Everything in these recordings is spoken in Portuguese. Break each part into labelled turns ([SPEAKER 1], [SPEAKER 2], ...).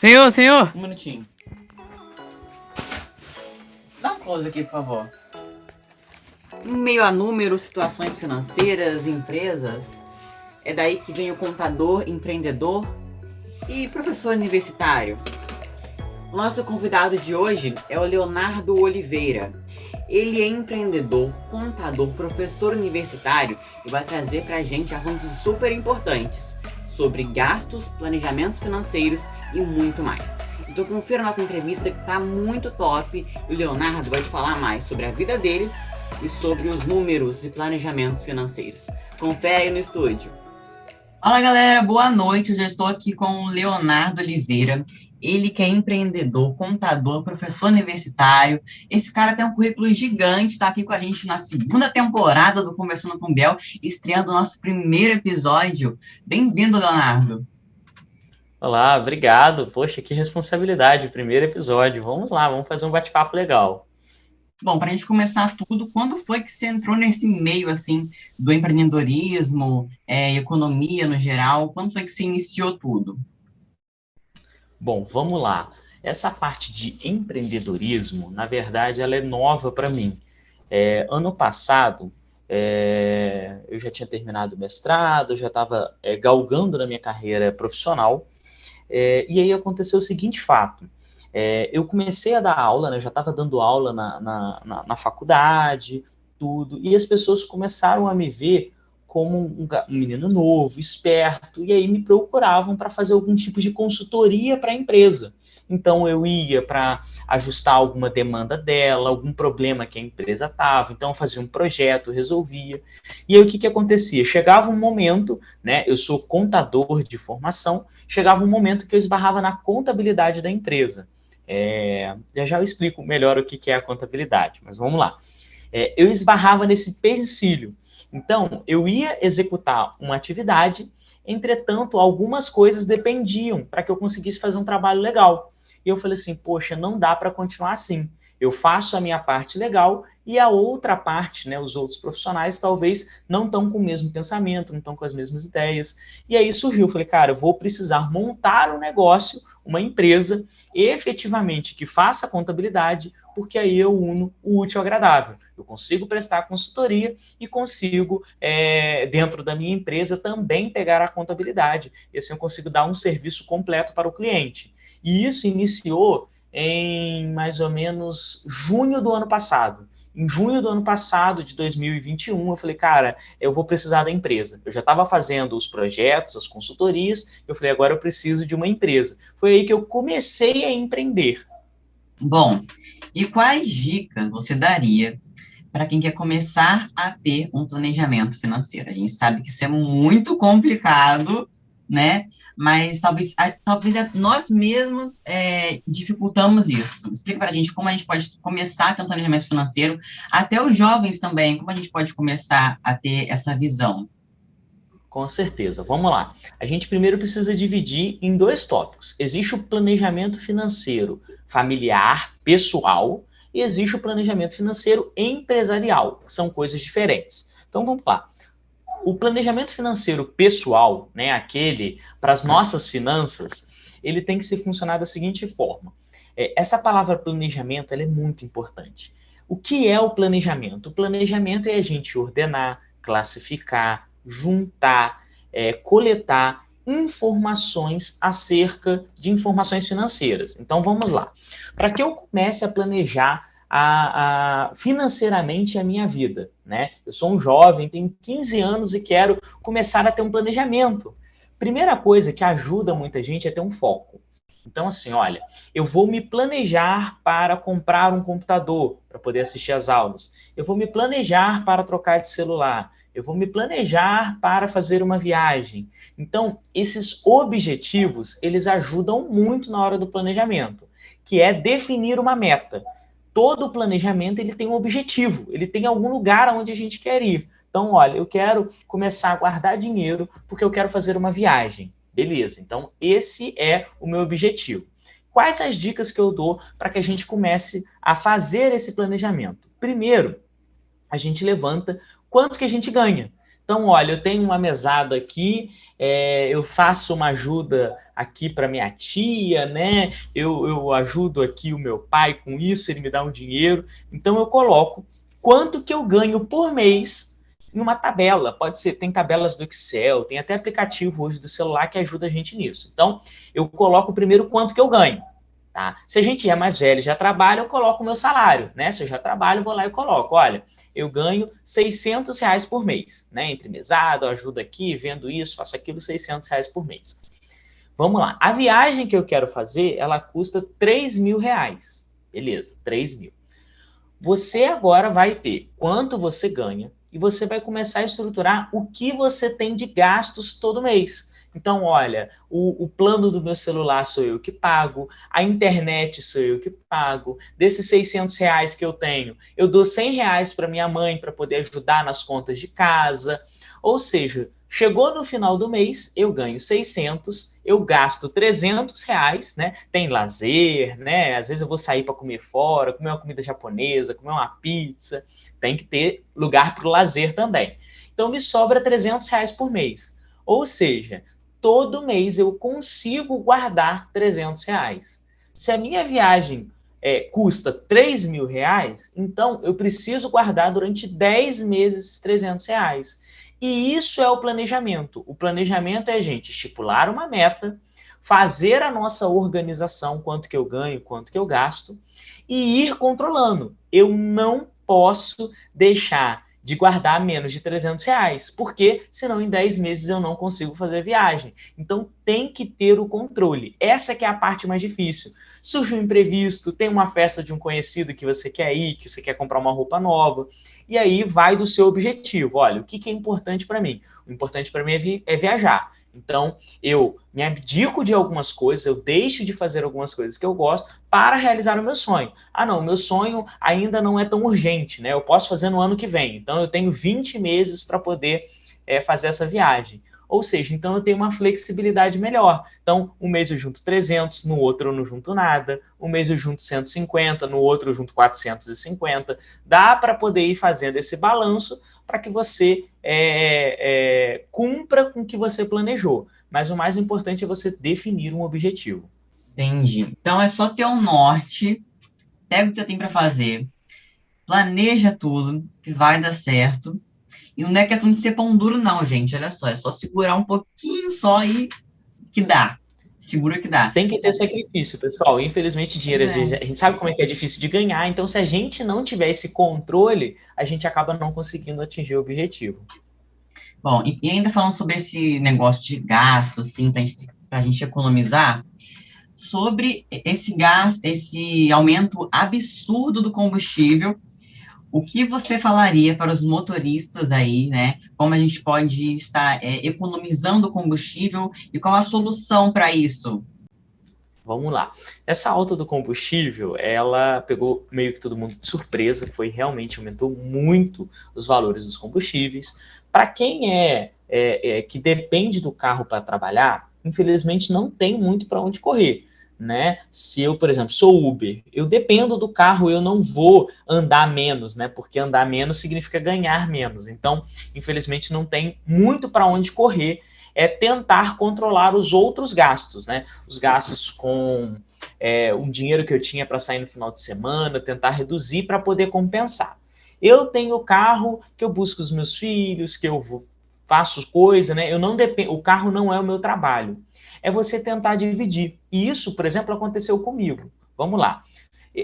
[SPEAKER 1] Senhor!
[SPEAKER 2] Um minutinho. Dá um close aqui, por favor. Em meio a números, situações financeiras, empresas, é daí que vem o contador, empreendedor e professor universitário. Nosso convidado de hoje é o Leonardo Oliveira. Ele é empreendedor, contador, professor universitário e vai trazer pra gente assuntos super importantes sobre gastos, planejamentos financeiros e muito mais. Então confira a nossa entrevista que tá muito top e o Leonardo vai te falar mais sobre a vida dele e sobre os números e planejamentos financeiros. Confere aí no estúdio. Fala galera, boa noite, eu já estou aqui com o Leonardo Oliveira, ele que é empreendedor, contador, professor universitário, esse cara tem um currículo gigante, está aqui com a gente na segunda temporada do Conversando com Bel, estreando o nosso primeiro episódio. Bem-vindo, Leonardo.
[SPEAKER 3] Olá, obrigado, poxa, que responsabilidade, primeiro episódio, vamos lá, vamos fazer um bate-papo legal.
[SPEAKER 2] Bom, para a gente começar tudo, quando foi que você entrou nesse meio, assim, do empreendedorismo, economia no geral? Quando foi que você iniciou tudo?
[SPEAKER 3] Bom, vamos lá. Essa parte de empreendedorismo, na verdade, ela é nova para mim. Ano passado, eu já tinha terminado o mestrado, eu já estava galgando na minha carreira profissional, e aí aconteceu o seguinte fato. Eu comecei a dar aula, né, eu já estava dando aula na faculdade, tudo, e as pessoas começaram a me ver como um menino novo, esperto, e aí me procuravam para fazer algum tipo de consultoria para a empresa. Então eu ia para ajustar alguma demanda dela, algum problema que a empresa estava, então eu fazia um projeto, resolvia. E aí o que acontecia? Chegava um momento, né, eu sou contador de formação, chegava um momento que eu esbarrava na contabilidade da empresa. Já eu explico melhor o que é a contabilidade, mas vamos lá. Eu esbarrava nesse empecilho. Então, eu ia executar uma atividade, entretanto, algumas coisas dependiam para que eu conseguisse fazer um trabalho legal. E eu falei assim, poxa, não dá para continuar assim. Eu faço a minha parte legal e a outra parte, né, os outros profissionais, talvez não estão com o mesmo pensamento, não estão com as mesmas ideias. E aí surgiu, eu falei, cara, eu vou precisar montar um negócio, uma empresa, efetivamente, que faça a contabilidade, porque aí eu uno o útil ao agradável. Eu consigo prestar consultoria e consigo, dentro da minha empresa, também pegar a contabilidade. E assim eu consigo dar um serviço completo para o cliente. E isso iniciou em mais ou menos junho do ano passado. Em junho do ano passado, de 2021, eu falei, cara, eu vou precisar da empresa. Eu já estava fazendo os projetos, as consultorias, eu falei, agora eu preciso de uma empresa. Foi aí que eu comecei a empreender.
[SPEAKER 2] Bom, e quais dicas você daria para quem quer começar a ter um planejamento financeiro? A gente sabe que isso é muito complicado, né? Mas talvez nós mesmos dificultamos isso. Explica para a gente como a gente pode começar a ter um planejamento financeiro, até os jovens também, como a gente pode começar a ter essa visão.
[SPEAKER 3] Com certeza, vamos lá. A gente primeiro precisa dividir em dois tópicos. Existe o planejamento financeiro familiar, pessoal, e existe o planejamento financeiro empresarial, que são coisas diferentes. Então vamos lá. O planejamento financeiro pessoal, né, aquele para as nossas finanças, ele tem que ser funcionar da seguinte forma. Essa palavra planejamento ela é muito importante. O que é o planejamento? O planejamento é a gente ordenar, classificar, juntar, coletar informações acerca de informações financeiras. Então vamos lá. Para que eu comece a planejar financeiramente a minha vida, né? Eu sou um jovem, tenho 15 anos e quero começar a ter um planejamento. Primeira coisa que ajuda muita gente é ter um foco. Então, assim, olha, eu vou me planejar para comprar um computador para poder assistir às aulas. Eu vou me planejar para trocar de celular. Eu vou me planejar para fazer uma viagem. Então, esses objetivos, eles ajudam muito na hora do planejamento, que é definir uma meta. Todo planejamento ele tem um objetivo, ele tem algum lugar aonde a gente quer ir. Então, olha, eu quero começar a guardar dinheiro porque eu quero fazer uma viagem. Beleza, então esse é o meu objetivo. Quais as dicas que eu dou para que a gente comece a fazer esse planejamento? Primeiro, a gente levanta quanto que a gente ganha. Então, olha, eu tenho uma mesada aqui, eu faço uma ajuda aqui para minha tia, né? Eu ajudo aqui o meu pai com isso, ele me dá um dinheiro. Então, eu coloco quanto que eu ganho por mês em uma tabela. Pode ser, tem tabelas do Excel, tem até aplicativo hoje do celular que ajuda a gente nisso. Então, eu coloco primeiro quanto que eu ganho. Tá? Se a gente é mais velho e já trabalha, eu coloco o meu salário, né? Se eu já trabalho, eu vou lá e coloco, olha, eu ganho R$ 600 por mês, né? Entre mesada, ajuda aqui, vendo isso, faço aquilo, R$ 600 por mês. Vamos lá. A viagem que eu quero fazer, ela custa R$ 3.000. Beleza, 3.000. Você agora vai ter quanto você ganha e você vai começar a estruturar o que você tem de gastos todo mês. Então, olha, o plano do meu celular sou eu que pago, a internet sou eu que pago, desses R$ 600 que eu tenho, eu dou R$ 100 para minha mãe para poder ajudar nas contas de casa. Ou seja, chegou no final do mês, eu ganho 600, eu gasto R$ 300, né? Tem lazer, né? Às vezes eu vou sair para comer fora, comer uma comida japonesa, comer uma pizza. Tem que ter lugar para o lazer também. Então me sobra R$ 300 por mês. Ou seja, todo mês eu consigo guardar R$ 300. Se a minha viagem custa R$ 3.000, então eu preciso guardar durante 10 meses R$ 300. E isso é o planejamento. O planejamento é a gente estipular uma meta, fazer a nossa organização, quanto que eu ganho, quanto que eu gasto, e ir controlando. Eu não posso deixar de guardar menos de R$ 300, porque senão em 10 meses eu não consigo fazer viagem. Então tem que ter o controle. Essa que é a parte mais difícil. Surge um imprevisto, tem uma festa de um conhecido que você quer ir, que você quer comprar uma roupa nova, e aí vai do seu objetivo. Olha, o que é importante para mim? O importante para mim é viajar. Então, eu me abdico de algumas coisas, eu deixo de fazer algumas coisas que eu gosto para realizar o meu sonho. Ah, não, o meu sonho ainda não é tão urgente, né? Eu posso fazer no ano que vem. Então, eu tenho 20 meses para poder fazer essa viagem. Ou seja, então eu tenho uma flexibilidade melhor. Então, um mês eu junto 300, no outro eu não junto nada. Um mês eu junto 150, no outro eu junto 450. Dá para poder ir fazendo esse balanço para que você cumpra com o que você planejou. Mas o mais importante é você definir um objetivo.
[SPEAKER 2] Entendi. Então é só ter um norte, pega o que você tem para fazer, planeja tudo, que vai dar certo. E não é questão de ser pão duro, não, gente. Olha só, é só segurar um pouquinho só e que dá. Segura que dá.
[SPEAKER 3] Tem que ter sacrifício, pessoal. Infelizmente, dinheiro, às vezes,
[SPEAKER 2] É.
[SPEAKER 3] a gente sabe como é que é difícil de ganhar. Então, se a gente não tiver esse controle, a gente acaba não conseguindo atingir o objetivo.
[SPEAKER 2] Bom, e ainda falando sobre esse negócio de gasto, assim, pra gente economizar, sobre esse gás, esse aumento absurdo do combustível, o que você falaria para os motoristas aí, né? Como a gente pode estar economizando combustível e qual a solução para isso?
[SPEAKER 3] Vamos lá. Essa alta do combustível, ela pegou meio que todo mundo de surpresa, aumentou muito os valores dos combustíveis. Para quem que depende do carro para trabalhar, infelizmente não tem muito para onde correr, né? Se eu, por exemplo, sou Uber, eu dependo do carro, eu não vou andar menos, né? Porque andar menos significa ganhar menos. Então, infelizmente, não tem muito para onde correr. É tentar controlar os outros gastos, né? Os gastos com um dinheiro que eu tinha para sair no final de semana, tentar reduzir para poder compensar. Eu tenho carro que eu busco os meus filhos, que eu faço coisa, né? Eu não dependo, o carro não é o meu trabalho. É você tentar dividir. E isso, por exemplo, aconteceu comigo. Vamos lá.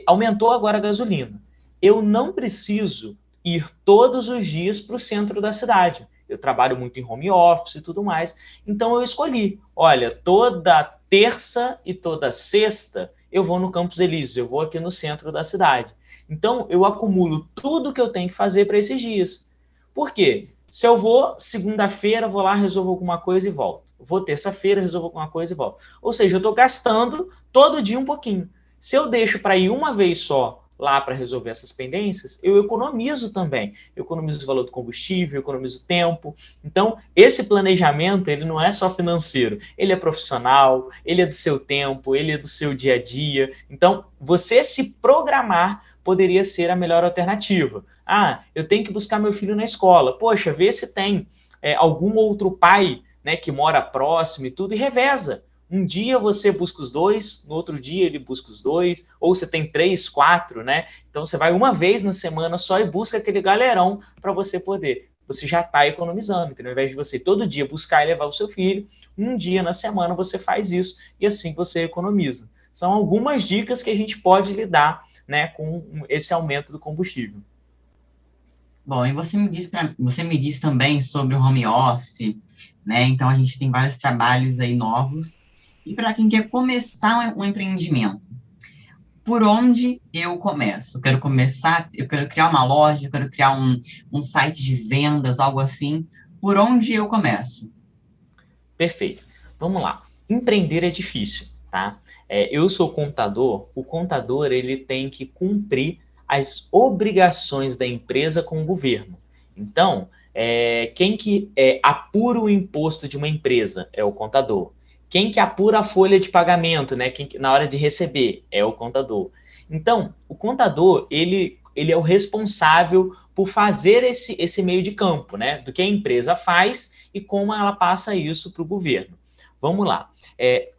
[SPEAKER 3] Aumentou agora a gasolina. Eu não preciso ir todos os dias para o centro da cidade. Eu trabalho muito em home office e tudo mais. Então eu escolhi, olha, toda terça e toda sexta eu vou no Campos Elíseos, eu vou aqui no centro da cidade. Então eu acumulo tudo que eu tenho que fazer para esses dias. Por quê? Se eu vou segunda-feira, vou lá, resolvo alguma coisa e volto. Vou terça-feira, resolvo alguma coisa e volto. Ou seja, eu estou gastando todo dia um pouquinho. Se eu deixo para ir uma vez só lá para resolver essas pendências, eu economizo também. Eu economizo o valor do combustível, eu economizo tempo. Então, esse planejamento, ele não é só financeiro, ele é profissional, ele é do seu tempo, ele é do seu dia a dia. Então, você se programar poderia ser a melhor alternativa. Ah, eu tenho que buscar meu filho na escola. Poxa, vê se tem algum outro pai, né, que mora próximo e tudo, e reveza. Um dia você busca os dois, no outro dia ele busca os dois, ou você tem 3, 4, né? Então você vai uma vez na semana só e busca aquele galerão para você poder. Você já está economizando, entendeu? Ao invés de você todo dia buscar e levar o seu filho, um dia na semana você faz isso e assim você economiza. São algumas dicas que a gente pode lidar, né, com esse aumento do combustível.
[SPEAKER 2] Bom, e você me disse também sobre o home office, né? Então a gente tem vários trabalhos aí novos. E para quem quer começar um empreendimento, por onde eu começo? Eu quero criar uma loja, eu quero criar um site de vendas, algo assim. Por onde eu começo?
[SPEAKER 3] Perfeito. Vamos lá. Empreender é difícil, tá? Eu sou contador. O contador ele tem que cumprir as obrigações da empresa com o governo. Então, quem que apura o imposto de uma empresa é o contador. Quem que apura a folha de pagamento, né? Na hora de receber é o contador. Então, o contador ele é o responsável por fazer esse meio de campo, né? Do que a empresa faz e como ela passa isso para o governo. Vamos lá.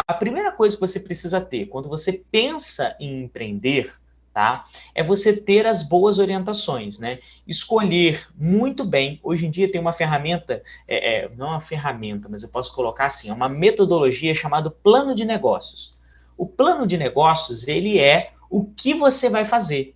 [SPEAKER 3] A primeira coisa que você precisa ter quando você pensa em empreender, tá? É você ter as boas orientações, né? Escolher muito bem. Hoje em dia tem uma ferramenta, não é uma ferramenta, mas eu posso colocar assim, uma metodologia chamada plano de negócios. O plano de negócios, ele é o que você vai fazer.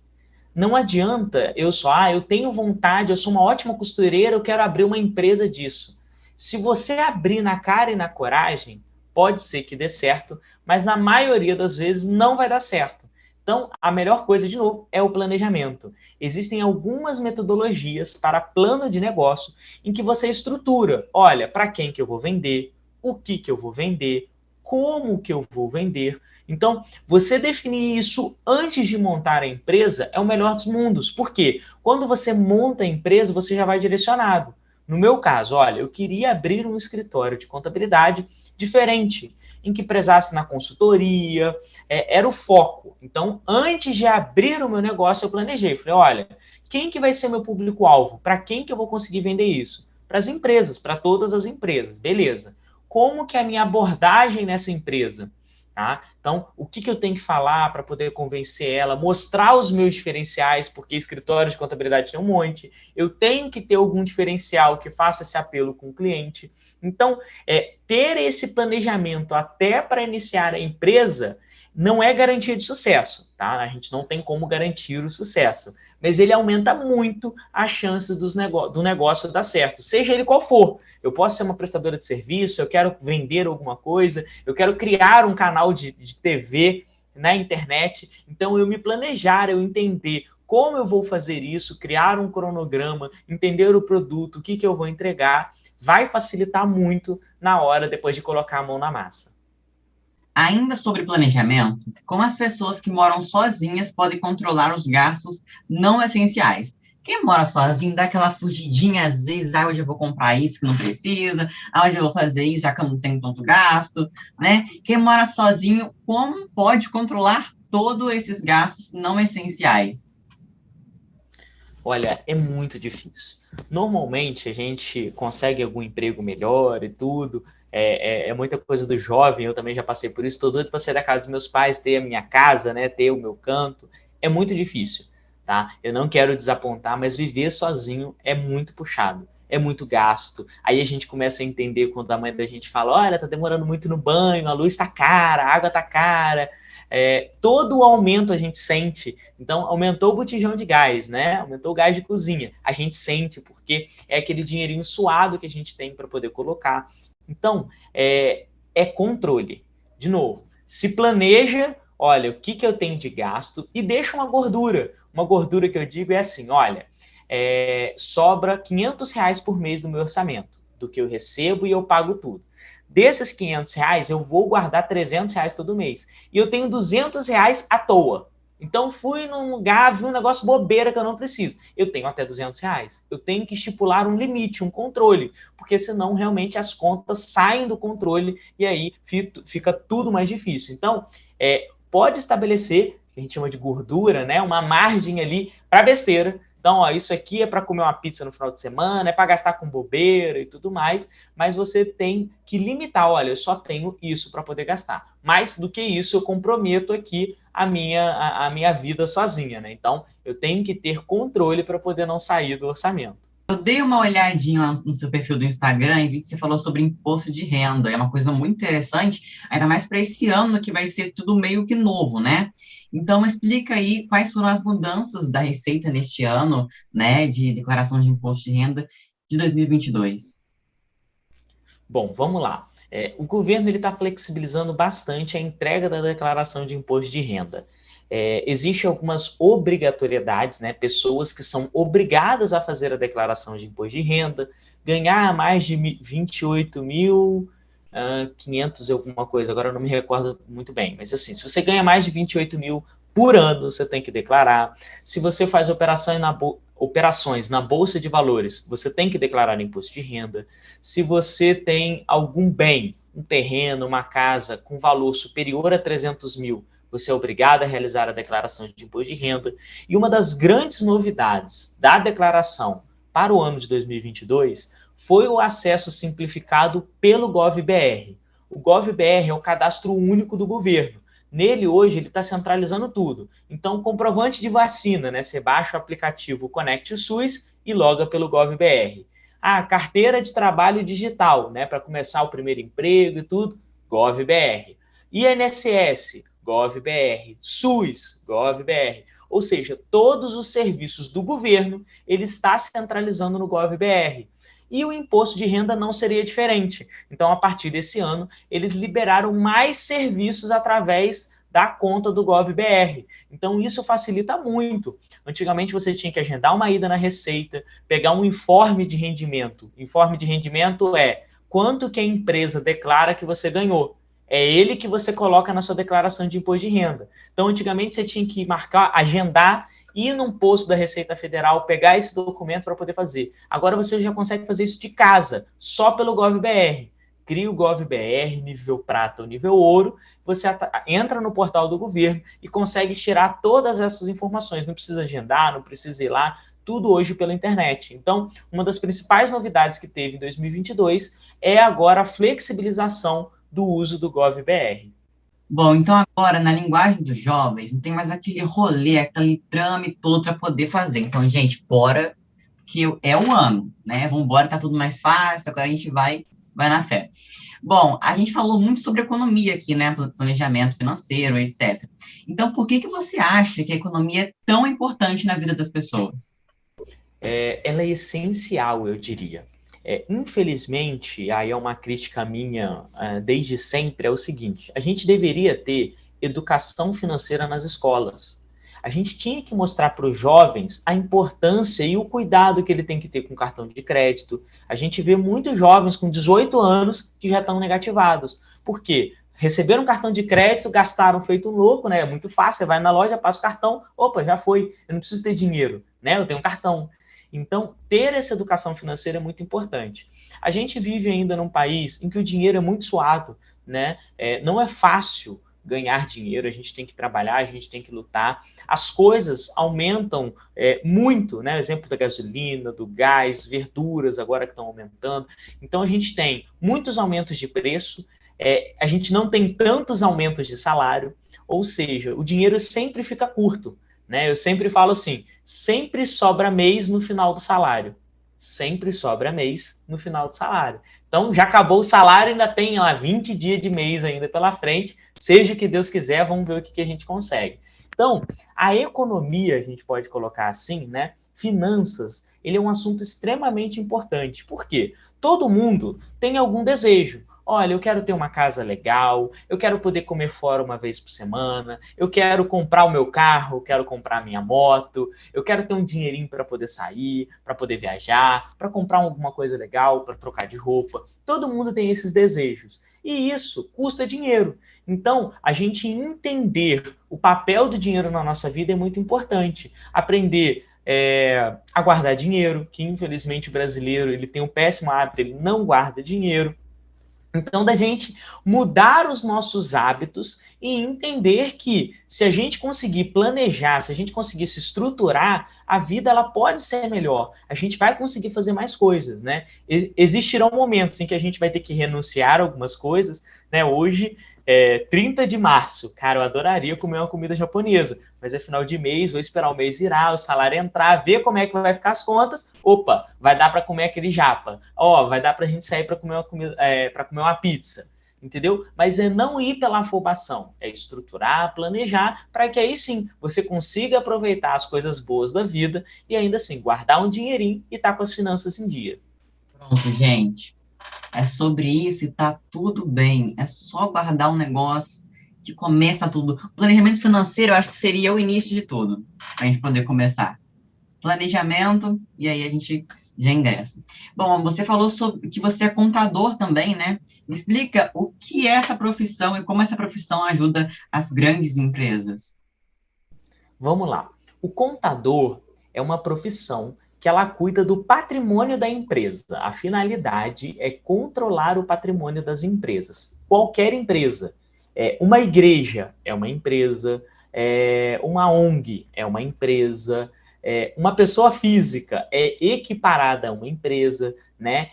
[SPEAKER 3] Não adianta eu tenho vontade, eu sou uma ótima costureira, eu quero abrir uma empresa disso. Se você abrir na cara e na coragem, pode ser que dê certo, mas na maioria das vezes não vai dar certo. Então, a melhor coisa, de novo, é o planejamento. Existem algumas metodologias para plano de negócio em que você estrutura. Olha, para quem que eu vou vender, o que que eu vou vender, como que eu vou vender. Então, você definir isso antes de montar a empresa é o melhor dos mundos. Por quê? Quando você monta a empresa, você já vai direcionado. No meu caso, olha, eu queria abrir um escritório de contabilidade diferente, em que prezasse na consultoria, era o foco. Então, antes de abrir o meu negócio, eu planejei. Falei, olha, quem que vai ser meu público-alvo? Para quem que eu vou conseguir vender isso? Para as empresas, para todas as empresas. Beleza. Como que é a minha abordagem nessa empresa? Tá? Então, o que eu tenho que falar para poder convencer ela, mostrar os meus diferenciais, porque escritório de contabilidade tem um monte, eu tenho que ter algum diferencial que faça esse apelo com o cliente. Então, ter esse planejamento até para iniciar a empresa não é garantia de sucesso, tá? A gente não tem como garantir o sucesso, mas ele aumenta muito a chance do negócio dar certo, seja ele qual for. Eu posso ser uma prestadora de serviço, eu quero vender alguma coisa, eu quero criar um canal de TV na internet. Então, eu me planejar, eu entender como eu vou fazer isso, criar um cronograma, entender o produto, o que eu vou entregar, vai facilitar muito na hora depois de colocar a mão na massa.
[SPEAKER 2] Ainda sobre planejamento, como as pessoas que moram sozinhas podem controlar os gastos não essenciais? Quem mora sozinho dá aquela fugidinha às vezes, hoje eu vou comprar isso que não precisa, hoje eu vou fazer isso já que eu não tenho tanto gasto, né? Quem mora sozinho, como pode controlar todos esses gastos não essenciais?
[SPEAKER 3] Olha, é muito difícil. Normalmente a gente consegue algum emprego melhor e tudo. É muita coisa do jovem, eu também já passei por isso. Estou doido para sair da casa dos meus pais, ter a minha casa, né? Ter o meu canto. É muito difícil, tá? Eu não quero desapontar, mas viver sozinho é muito puxado. É muito gasto. Aí a gente começa a entender quando a mãe da gente fala: olha, tá demorando muito no banho, a luz tá cara, a água tá cara. Todo o aumento a gente sente. Então, aumentou o botijão de gás, né? Aumentou o gás de cozinha. A gente sente, porque é aquele dinheirinho suado que a gente tem para poder colocar. Então, é controle. De novo, se planeja, olha, o que eu tenho de gasto e deixa uma gordura. Uma gordura que eu digo é assim, olha, sobra R$ 500 por mês do meu orçamento, do que eu recebo e eu pago tudo. Desses R$ 500, eu vou guardar R$ 300 todo mês. E eu tenho R$ 200 à toa. Então, fui num lugar, vi um negócio bobeira que eu não preciso. Eu tenho até R$ 200. Eu tenho que estipular um limite, um controle, porque senão realmente as contas saem do controle e aí fica tudo mais difícil. Então, pode estabelecer, que a gente chama de gordura, né, uma margem ali para besteira, Então, ó, isso aqui é para comer uma pizza no final de semana, é para gastar com bobeira e tudo mais, mas você tem que limitar, olha, eu só tenho isso para poder gastar. Mais do que isso, eu comprometo aqui a minha vida sozinha, né? Então, eu tenho que ter controle para poder não sair do orçamento.
[SPEAKER 2] Eu dei uma olhadinha lá no seu perfil do Instagram e vi que você falou sobre imposto de renda. É uma coisa muito interessante, ainda mais para esse ano que vai ser tudo meio que novo, né? Então, explica aí quais foram as mudanças da Receita neste ano, né, de declaração de imposto de renda de 2022.
[SPEAKER 3] Bom, vamos lá. O governo está flexibilizando bastante a entrega da declaração de imposto de renda. Existem algumas obrigatoriedades, né? Pessoas que são obrigadas a fazer a declaração de imposto de renda, ganhar mais de 28.500 e alguma coisa, agora eu não me recordo muito bem, mas assim, se você ganha mais de 28 mil por ano, você tem que declarar. Se você faz operações na Bolsa de Valores, você tem que declarar imposto de renda. Se você tem algum bem, um terreno, uma casa com valor superior a 300 mil, você é obrigado a realizar a declaração de imposto de renda. E uma das grandes novidades da declaração para o ano de 2022 foi o acesso simplificado pelo GovBR. O GovBR é o cadastro único do governo. Nele, hoje, ele está centralizando tudo. Então, comprovante de vacina, né? Você baixa o aplicativo Conect SUS e loga pelo GovBR. Carteira de trabalho digital, né? Para começar o primeiro emprego e tudo, GovBR. INSS, GovBR. SUS, GovBR. Ou seja, todos os serviços do governo, ele está centralizando no GovBR. E o imposto de renda não seria diferente. Então, a partir desse ano, eles liberaram mais serviços através da conta do GovBR. Então, isso facilita muito. Antigamente, você tinha que agendar uma ida na Receita, pegar um informe de rendimento. Informe de rendimento é quanto que a empresa declara que você ganhou. É ele que você coloca na sua declaração de imposto de renda. Então, antigamente, você tinha que marcar, agendar, ir num posto da Receita Federal, pegar esse documento para poder fazer. Agora você já consegue fazer isso de casa, só pelo GovBR. Cria o GovBR, nível prata ou nível ouro, você entra no portal do governo e consegue tirar todas essas informações. Não precisa agendar, não precisa ir lá, tudo hoje pela internet. Então, uma das principais novidades que teve em 2022 é agora a flexibilização do uso do GovBR.
[SPEAKER 2] Bom, então agora, na linguagem dos jovens, não tem mais aquele rolê, aquele trâmite todo para poder fazer. Então, gente, bora, que é o ano, né? Vamos embora, tá tudo mais fácil, agora a gente vai na fé. Bom, a gente falou muito sobre economia aqui, né? Planejamento financeiro, etc. Então, por que você acha que a economia é tão importante na vida das pessoas?
[SPEAKER 3] Ela é essencial, eu diria. Infelizmente, aí é uma crítica minha desde sempre, é o seguinte: a gente deveria ter educação financeira nas escolas. A gente tinha que mostrar para os jovens a importância e o cuidado que ele tem que ter com cartão de crédito. A gente vê muitos jovens com 18 anos que já estão negativados. Por quê? Receberam um cartão de crédito, gastaram feito um louco, né? É muito fácil, você vai na loja, passa o cartão, opa, já foi, eu não preciso ter dinheiro, né? Eu tenho um cartão. Então, ter essa educação financeira é muito importante. A gente vive ainda num país em que o dinheiro é muito suado, né? Não é fácil ganhar dinheiro, a gente tem que trabalhar, a gente tem que lutar. As coisas aumentam muito, né? Exemplo da gasolina, do gás, verduras agora que estão aumentando. Então, a gente tem muitos aumentos de preço, a gente não tem tantos aumentos de salário, ou seja, o dinheiro sempre fica curto. Né? Eu sempre falo assim, sempre sobra mês no final do salário. Sempre sobra mês no final do salário. Então, já acabou o salário, ainda tem lá 20 dias de mês ainda pela frente. Seja o que Deus quiser, vamos ver o que a gente consegue. Então, a economia, a gente pode colocar assim, né? Finanças, ele é um assunto extremamente importante. Por quê? Todo mundo tem algum desejo. Olha, eu quero ter uma casa legal, eu quero poder comer fora uma vez por semana, eu quero comprar o meu carro, eu quero comprar a minha moto, eu quero ter um dinheirinho para poder sair, para poder viajar, para comprar alguma coisa legal, para trocar de roupa. Todo mundo tem esses desejos. E isso custa dinheiro. Então, a gente entender o papel do dinheiro na nossa vida é muito importante. Aprender a guardar dinheiro, que infelizmente o brasileiro ele tem um péssimo hábito, ele não guarda dinheiro. Então, da gente mudar os nossos hábitos e entender que se a gente conseguir planejar, se a gente conseguir se estruturar, a vida ela pode ser melhor. A gente vai conseguir fazer mais coisas, né? Existirão momentos em que a gente vai ter que renunciar a algumas coisas, né? Hoje, 30 de março, cara, eu adoraria comer uma comida japonesa, mas é final de mês, vou esperar o mês virar, o salário entrar, ver como é que vai ficar as contas. Opa, vai dar para comer aquele japa. Ó, vai dar para a gente sair para comer uma comida, para comer uma pizza, entendeu? Mas é não ir pela afobação, é estruturar, planejar, para que aí sim você consiga aproveitar as coisas boas da vida e ainda assim guardar um dinheirinho e estar com as finanças em dia.
[SPEAKER 2] Pronto, gente. É sobre isso e tá tudo bem. É só guardar um negócio que começa tudo. Planejamento financeiro, eu acho que seria o início de tudo, para a gente poder começar. Planejamento, e aí a gente já ingressa. Bom, você falou sobre que você é contador também, né? Me explica o que é essa profissão e como essa profissão ajuda as grandes empresas.
[SPEAKER 3] Vamos lá. O contador é uma profissão que ela cuida do patrimônio da empresa. A finalidade é controlar o patrimônio das empresas. Qualquer empresa. Uma igreja é uma empresa, uma ONG é uma empresa, uma pessoa física é equiparada a uma empresa, né?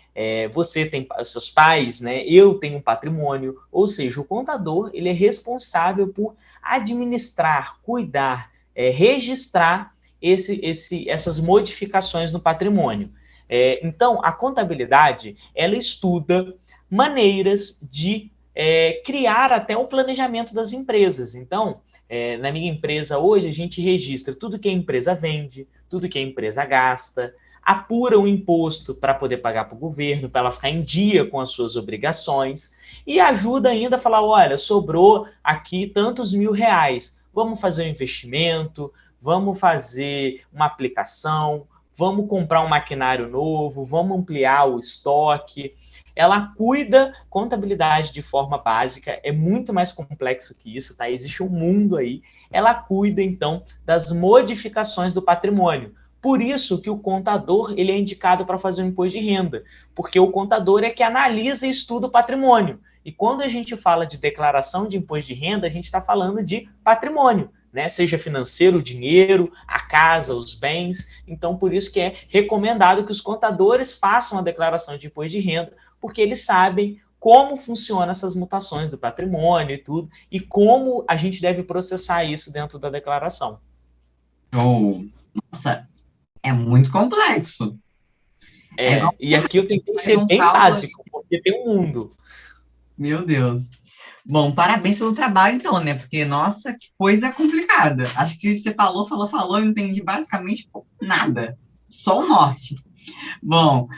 [SPEAKER 3] Você tem seus pais, né? Eu tenho um patrimônio, ou seja, o contador ele é responsável por administrar, cuidar, registrar essas modificações no patrimônio. Então, a contabilidade ela estuda maneiras de criar até o planejamento das empresas. Então, na minha empresa hoje, a gente registra tudo que a empresa vende, tudo que a empresa gasta, apura o imposto para poder pagar para o governo, para ela ficar em dia com as suas obrigações, e ajuda ainda a falar, olha, sobrou aqui tantos R$ 1.000, vamos fazer um investimento, vamos fazer uma aplicação, vamos comprar um maquinário novo, vamos ampliar o estoque. Ela cuida contabilidade de forma básica, é muito mais complexo que isso, tá? Existe um mundo aí. Ela cuida, então, das modificações do patrimônio. Por isso que o contador ele é indicado para fazer o imposto de renda, porque o contador é que analisa e estuda o patrimônio. E quando a gente fala de declaração de imposto de renda, a gente está falando de patrimônio, né? Seja financeiro, o dinheiro, a casa, os bens. Então, por isso que é recomendado que os contadores façam a declaração de imposto de renda, porque eles sabem como funcionam essas mutações do patrimônio e tudo, e como a gente deve processar isso dentro da declaração.
[SPEAKER 2] Oh, nossa, é muito complexo. É igual
[SPEAKER 3] E aqui eu tentei
[SPEAKER 2] fazer
[SPEAKER 3] ser
[SPEAKER 2] um
[SPEAKER 3] bem
[SPEAKER 2] cálculo.
[SPEAKER 3] básico, porque tem um mundo.
[SPEAKER 2] Meu Deus. Bom, parabéns pelo trabalho, então, né? Porque, nossa, que coisa complicada. Acho que você falou, eu não entendi basicamente nada. Só o norte. Bom,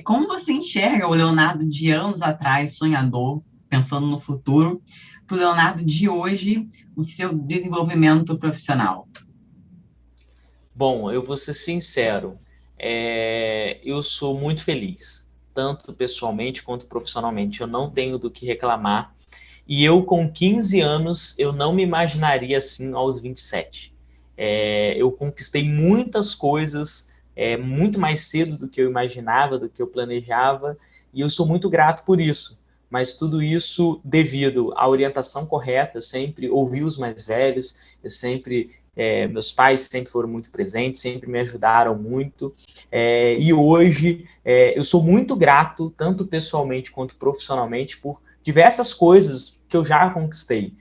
[SPEAKER 2] como você enxerga o Leonardo de anos atrás, sonhador, pensando no futuro, para o Leonardo de hoje, o seu desenvolvimento profissional?
[SPEAKER 3] Bom, eu vou ser sincero, eu sou muito feliz, tanto pessoalmente quanto profissionalmente. Eu não tenho do que reclamar. E eu, com 15 anos, eu não me imaginaria assim aos 27. Eu conquistei muitas coisas muito mais cedo do que eu imaginava, do que eu planejava, e eu sou muito grato por isso. Mas tudo isso devido à orientação correta, eu sempre ouvi os mais velhos, meus pais sempre foram muito presentes, sempre me ajudaram muito, e hoje eu sou muito grato, tanto pessoalmente quanto profissionalmente, por diversas coisas que eu já conquistei.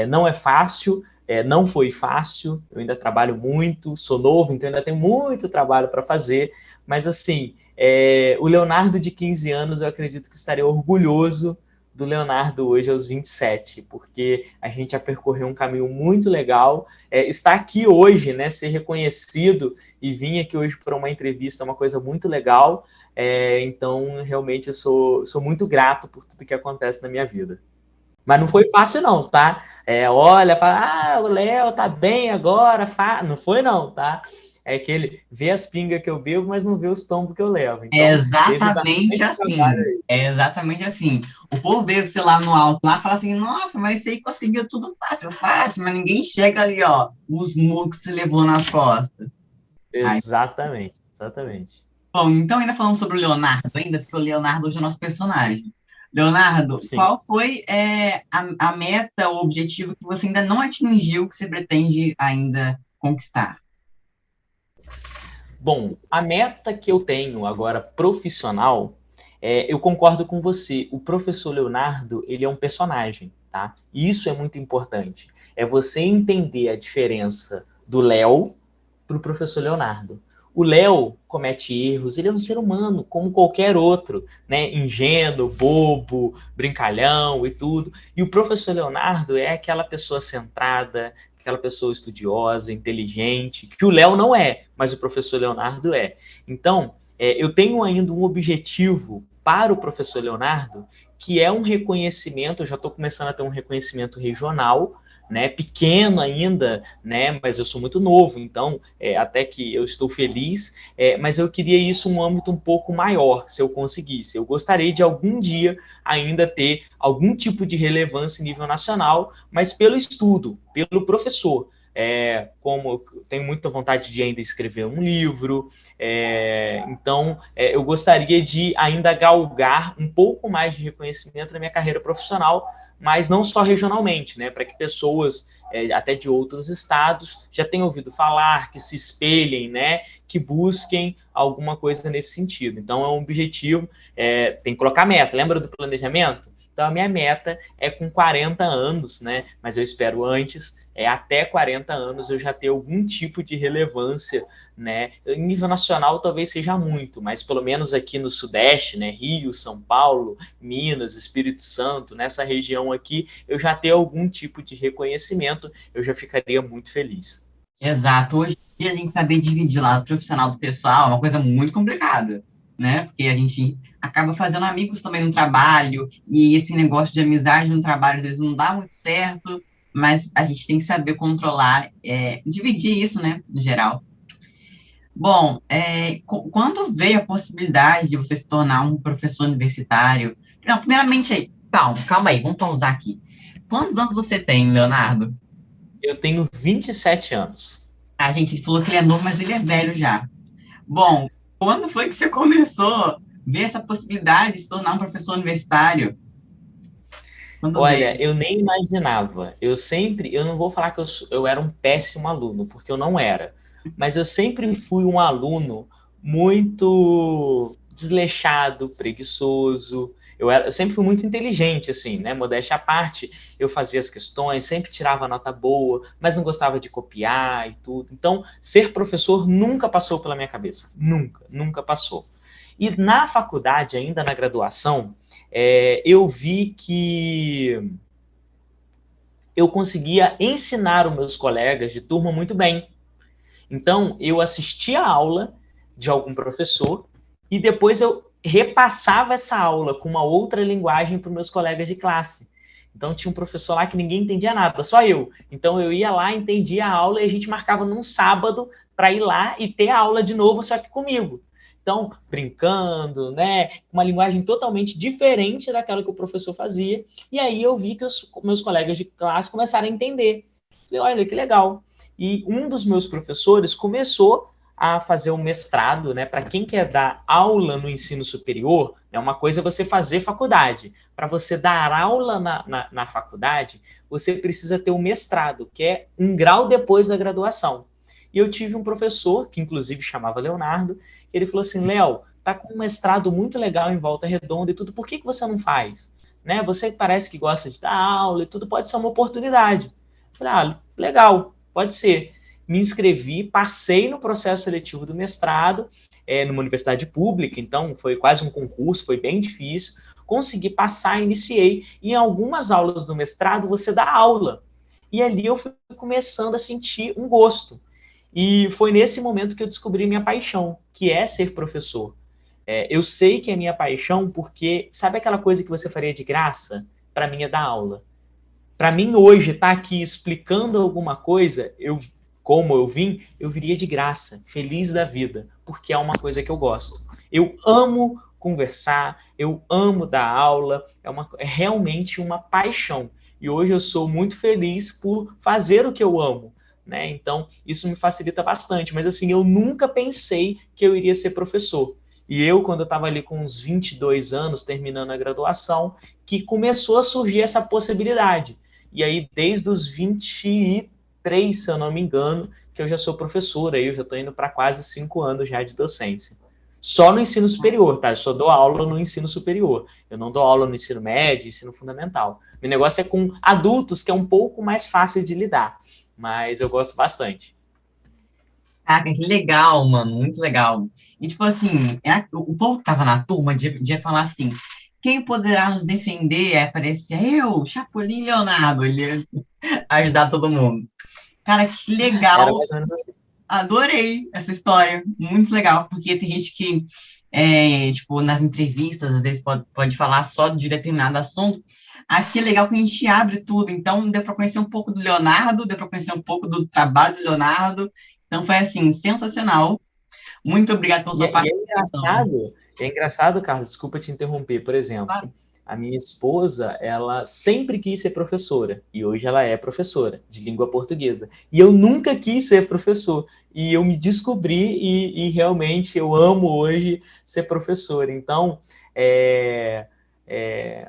[SPEAKER 3] Não é fácil, não foi fácil, eu ainda trabalho muito, sou novo, então ainda tenho muito trabalho para fazer, mas assim, o Leonardo de 15 anos, eu acredito que estaria orgulhoso do Leonardo hoje aos 27, porque a gente já percorreu um caminho muito legal. Estar aqui hoje, né, ser reconhecido e vir aqui hoje para uma entrevista é uma coisa muito legal. Então, realmente, eu sou muito grato por tudo que acontece na minha vida. Mas não foi fácil, não, tá? Olha, fala, o Léo tá bem agora, não foi, não, tá? É que ele vê as pingas que eu bebo, mas não vê os tombos que eu levo.
[SPEAKER 2] É
[SPEAKER 3] Então, teve
[SPEAKER 2] exatamente
[SPEAKER 3] bastante
[SPEAKER 2] assim.
[SPEAKER 3] trabalho.
[SPEAKER 2] É exatamente assim. O povo vê você lá no alto, lá, fala assim, nossa, mas você conseguiu tudo fácil, fácil, mas ninguém chega ali, ó, os murros que você levou nas costas. Aí,
[SPEAKER 3] Exatamente, exatamente.
[SPEAKER 2] bom, então ainda falando sobre o Leonardo, ainda, porque o Leonardo hoje é o nosso personagem. Leonardo,
[SPEAKER 3] Sim.
[SPEAKER 2] qual foi a meta, o objetivo que você ainda não atingiu, que você pretende ainda conquistar?
[SPEAKER 3] Bom, a meta que eu tenho agora profissional, eu concordo com você. O professor Leonardo, ele é um personagem, tá? E isso é muito importante. É você entender a diferença do Léo para o professor Leonardo. O Léo comete erros, ele é um ser humano, como qualquer outro, né? Ingênuo, bobo, brincalhão e tudo. E o professor Leonardo é aquela pessoa centrada, aquela pessoa estudiosa, inteligente, que o Léo não é, mas o professor Leonardo é. Então, eu tenho ainda um objetivo para o professor Leonardo, que é um reconhecimento, eu já estou começando a ter um reconhecimento regional, né, pequeno ainda, né, mas eu sou muito novo, então até que eu estou feliz, mas eu queria isso um âmbito um pouco maior, se eu conseguisse. Eu gostaria de algum dia ainda ter algum tipo de relevância em nível nacional, mas pelo estudo, pelo professor. Como eu tenho muita vontade de ainda escrever um livro, então eu gostaria de ainda galgar um pouco mais de reconhecimento na minha carreira profissional, mas não só regionalmente, né, para que pessoas até de outros estados já tenham ouvido falar, que se espelhem, né, que busquem alguma coisa nesse sentido. Então é um objetivo, tem que colocar meta. Lembra do planejamento? Então a minha meta é com 40 anos, né, mas eu espero antes, até 40 anos eu já ter algum tipo de relevância, né? Em nível nacional talvez seja muito, mas pelo menos aqui no Sudeste, né? Rio, São Paulo, Minas, Espírito Santo, nessa região aqui, eu já ter algum tipo de reconhecimento, eu já ficaria muito feliz.
[SPEAKER 2] Exato. Hoje em dia, a gente saber dividir o lado profissional do pessoal é uma coisa muito complicada, né? Porque a gente acaba fazendo amigos também no trabalho, e esse negócio de amizade no trabalho às vezes não dá muito certo, mas a gente tem que saber controlar, dividir isso, né, no geral. Bom, quando veio a possibilidade de você se tornar um professor universitário? Não, primeiramente aí, calma aí, vamos pausar aqui. Quantos anos você tem, Leonardo?
[SPEAKER 3] Eu tenho 27 anos.
[SPEAKER 2] A gente falou que ele é novo, mas ele é velho já. Bom, quando foi que você começou a ver essa possibilidade de se tornar um professor universitário? Quando
[SPEAKER 3] Olha,
[SPEAKER 2] veio?
[SPEAKER 3] eu nem imaginava. Eu não vou falar que eu era um péssimo aluno, porque eu não era. Mas eu sempre fui um aluno muito desleixado, preguiçoso. Eu sempre fui muito inteligente, assim, né? Modéstia à parte, eu fazia as questões, sempre tirava nota boa, mas não gostava de copiar e tudo. Então, ser professor nunca passou pela minha cabeça. Nunca, nunca passou. E na faculdade, ainda na graduação, eu vi que eu conseguia ensinar os meus colegas de turma muito bem. Então, eu assistia a aula de algum professor e depois eu repassava essa aula com uma outra linguagem para os meus colegas de classe. Então, tinha um professor lá que ninguém entendia nada, só eu. Então, eu ia lá, entendia a aula e a gente marcava num sábado para ir lá e ter a aula de novo, só que comigo. Então, brincando, né? Uma linguagem totalmente diferente daquela que o professor fazia. E aí eu vi que os meus colegas de classe começaram a entender. Falei, olha que legal. E um dos meus professores começou a fazer um mestrado, né? Para quem quer dar aula no ensino superior, é uma coisa você fazer faculdade. Para você dar aula na faculdade, você precisa ter um mestrado, que é um grau depois da graduação. E eu tive um professor, que inclusive chamava Leonardo, que ele falou assim, Léo, tá com um mestrado muito legal em Volta Redonda e tudo, por que você não faz? Né? Você parece que gosta de dar aula e tudo, pode ser uma oportunidade. Eu falei, legal, pode ser. Me inscrevi, passei no processo seletivo do mestrado, numa universidade pública, então foi quase um concurso, foi bem difícil. Consegui passar, iniciei. E em algumas aulas do mestrado, você dá aula. E ali eu fui começando a sentir um gosto. E foi nesse momento que eu descobri minha paixão, que é ser professor. Eu sei que é minha paixão porque, sabe aquela coisa que você faria de graça? Para mim é dar aula. Para mim hoje estar aqui explicando alguma coisa, como eu vim, eu viria de graça, feliz da vida, porque é uma coisa que eu gosto. Eu amo conversar, eu amo dar aula, é realmente uma paixão. E hoje eu sou muito feliz por fazer o que eu amo. Né? Então, isso me facilita bastante. Mas assim, eu nunca pensei que eu iria ser professor. E eu, quando eu estava ali com uns 22 anos, terminando a graduação, que começou a surgir essa possibilidade. E aí, desde os 23, se eu não me engano, que eu já sou professor, aí eu já estou indo para quase 5 anos já de docência. Só no ensino superior, tá? Eu só dou aula no ensino superior. Eu não dou aula no ensino médio, ensino fundamental. Meu negócio é com adultos, que é um pouco mais fácil de lidar. Mas eu gosto bastante.
[SPEAKER 2] Caraca, que legal, mano, muito legal. E tipo assim, o povo que tava na turma devia falar assim: quem poderá nos defender? Aí aparecia eu, Chapolin Leonardo, ele ia ajudar todo mundo. Cara, que
[SPEAKER 3] Era
[SPEAKER 2] legal,
[SPEAKER 3] mais ou menos assim.
[SPEAKER 2] adorei essa história, muito legal, porque tem gente que, tipo, nas entrevistas, às vezes pode falar só de determinado assunto. Aqui é legal que a gente abre tudo, então deu para conhecer um pouco do Leonardo, deu para conhecer um pouco do trabalho do Leonardo, então foi assim, sensacional. Muito obrigado pela
[SPEAKER 3] E,
[SPEAKER 2] sua
[SPEAKER 3] é- e
[SPEAKER 2] participação.
[SPEAKER 3] é engraçado, Carlos, desculpa te interromper. Por exemplo,
[SPEAKER 2] Claro.
[SPEAKER 3] a minha esposa, ela sempre quis ser professora, e hoje ela é professora de língua portuguesa. E eu nunca quis ser professor, e eu me descobri, e realmente eu amo hoje ser professor. Então, é, é,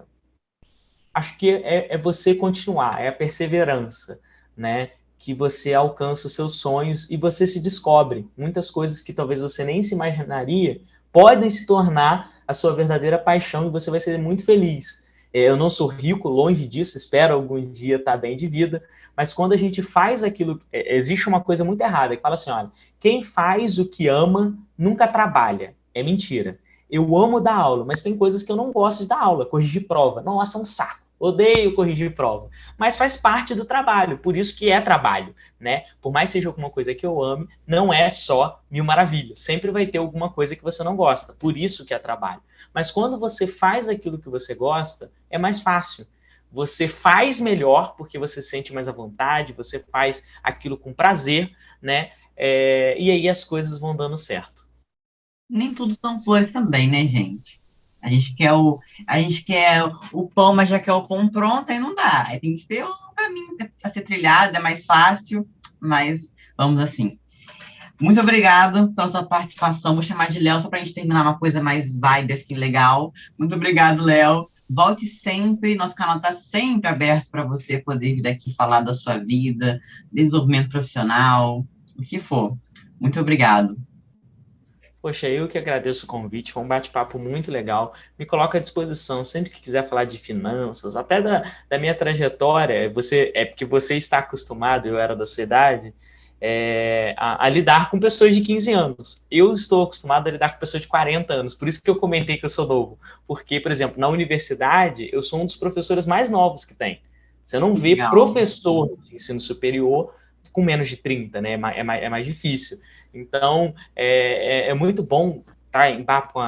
[SPEAKER 3] acho que é você continuar, é a perseverança, né? Que você alcança os seus sonhos e você se descobre. Muitas coisas que talvez você nem se imaginaria podem se tornar a sua verdadeira paixão e você vai ser muito feliz. Eu não sou rico, longe disso, espero algum dia estar bem de vida, mas quando a gente faz aquilo, existe uma coisa muito errada, que fala assim, olha, quem faz o que ama nunca trabalha. É mentira. Eu amo dar aula, mas tem coisas que eu não gosto de dar aula, corrigir prova. Nossa, é um saco. Odeio corrigir prova, mas faz parte do trabalho, por isso que é trabalho, né? Por mais seja alguma coisa que eu ame, não é só mil maravilhas. Sempre vai ter alguma coisa que você não gosta, por isso que é trabalho. Mas quando você faz aquilo que você gosta, é mais fácil. Você faz melhor porque você sente mais à vontade, você faz aquilo com prazer, né? E aí as coisas vão dando certo.
[SPEAKER 2] Nem tudo são flores também, né, gente? A gente quer a gente quer o pão, mas já quer o pão pronto, aí não dá. Aí tem que ser um caminho a ser trilhado, é mais fácil, mas vamos assim. Muito obrigado pela sua participação. Vou chamar de Léo só para a gente terminar uma coisa mais vibe, assim, legal. Muito obrigado, Léo. Volte sempre, nosso canal está sempre aberto para você poder vir aqui falar da sua vida, desenvolvimento profissional, o que for. Muito obrigado.
[SPEAKER 3] Poxa, eu que agradeço o convite, foi um bate-papo muito legal. Me coloca à disposição sempre que quiser falar de finanças, até da minha trajetória. É porque você está acostumado, eu era da sua idade, a lidar com pessoas de 15 anos. Eu estou acostumado a lidar com pessoas de 40 anos, por isso que eu comentei que eu sou novo. Porque, por exemplo, na universidade, eu sou um dos professores mais novos que tem. Você não vê
[SPEAKER 2] Legal.
[SPEAKER 3] professor de ensino superior com menos de 30, né? É mais difícil. Então, é muito bom estar em papo com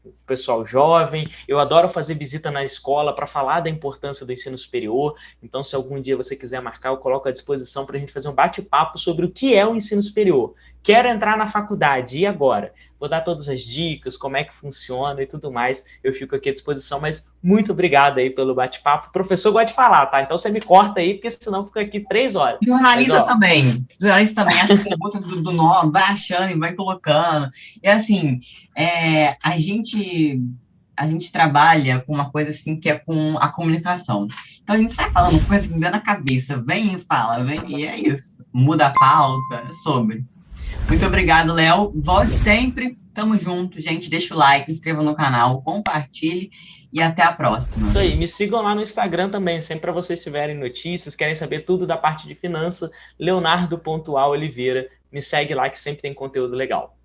[SPEAKER 3] o pessoal jovem. Eu adoro fazer visita na escola para falar da importância do ensino superior. Então, se algum dia você quiser marcar, eu coloco à disposição para a gente fazer um bate-papo sobre o que é o ensino superior. Quero entrar na faculdade, e agora? Vou dar todas as dicas, como é que funciona e tudo mais. Eu fico aqui à disposição, mas muito obrigado aí pelo bate-papo. O professor gosta de falar, tá? Então você me corta aí, porque senão fica aqui 3 horas. Mas,
[SPEAKER 2] Jornalista
[SPEAKER 3] ó,
[SPEAKER 2] também. Jornalista também. Acha perguntas do nome, vai achando e vai colocando. E assim, a gente trabalha com uma coisa assim que é com a comunicação. Então a gente sai falando coisa que me dá na cabeça. Vem e fala, vem, e é isso. Muda a pauta, é sobre. Muito obrigado, Léo. Volte sempre. Tamo junto, gente. Deixa o like, se inscreva no canal, compartilhe e até a próxima.
[SPEAKER 3] isso aí, me sigam lá no Instagram também, sempre para vocês tiverem notícias, querem saber tudo da parte de finanças, leonardo.oliveira. Me segue lá que sempre tem conteúdo legal.